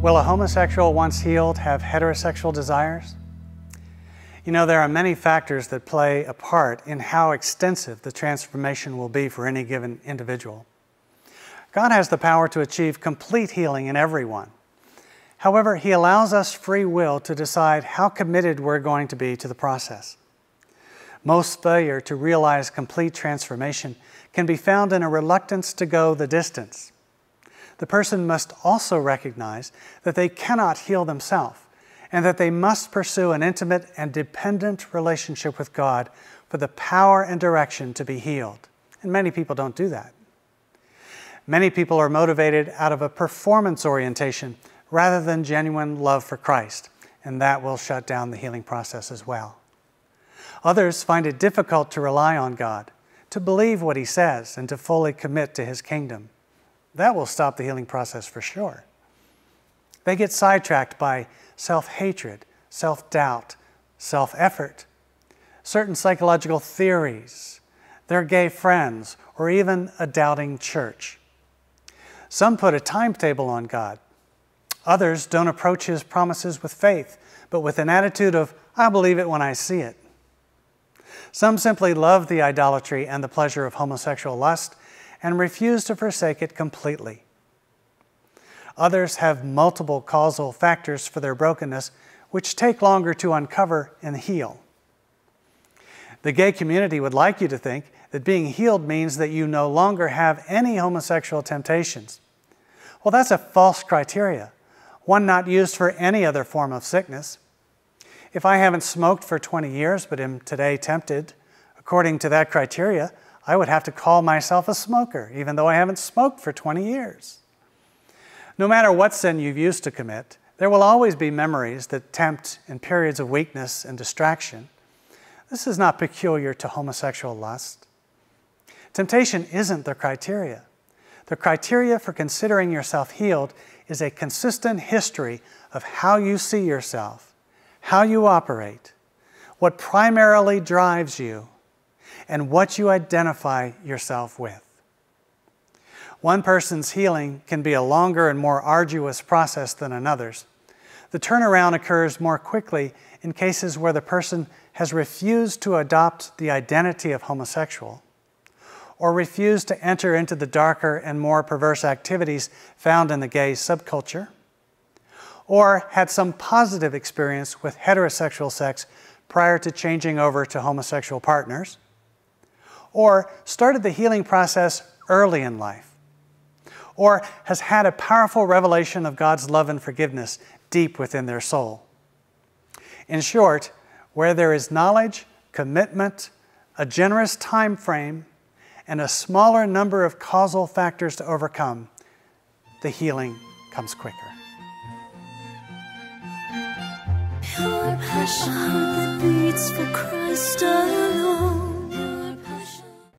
Will a homosexual once healed have heterosexual desires? You know, there are many factors that play a part in how extensive the transformation will be for any given individual. God has the power to achieve complete healing in everyone. However, He allows us free will to decide how committed we're going to be to the process. Most failure to realize complete transformation can be found in a reluctance to go the distance. The person must also recognize that they cannot heal themselves and that they must pursue an intimate and dependent relationship with God for the power and direction to be healed. And many people don't do that. Many people are motivated out of a performance orientation rather than genuine love for Christ, and that will shut down the healing process as well. Others find it difficult to rely on God, to believe what He says, and to fully commit to His kingdom. That will stop the healing process for sure. They get sidetracked by self-hatred, self-doubt, self-effort, certain psychological theories, their gay friends, or even a doubting church. Some put a timetable on God. Others don't approach His promises with faith, but with an attitude of, "I believe it when I see it." Some simply love the idolatry and the pleasure of homosexual lust and refuse to forsake it completely. Others have multiple causal factors for their brokenness, which take longer to uncover and heal. The gay community would like you to think that being healed means that you no longer have any homosexual temptations. Well, that's a false criteria, one not used for any other form of sickness. If I haven't smoked for 20 years but am today tempted, according to that criteria, I would have to call myself a smoker, even though I haven't smoked for 20 years. No matter what sin you've used to commit, there will always be memories that tempt in periods of weakness and distraction. This is not peculiar to homosexual lust. Temptation isn't the criteria. The criteria for considering yourself healed is a consistent history of how you see yourself, how you operate, what primarily drives you, and what you identify yourself with. One person's healing can be a longer and more arduous process than another's. The turnaround occurs more quickly in cases where the person has refused to adopt the identity of homosexual, or refused to enter into the darker and more perverse activities found in the gay subculture, or had some positive experience with heterosexual sex prior to changing over to homosexual partners, or started the healing process early in life, or has had a powerful revelation of God's love and forgiveness deep within their soul. In short, where there is knowledge, commitment, a generous time frame, and a smaller number of causal factors to overcome, the healing comes quicker. Pure passion that beats for Christ alone.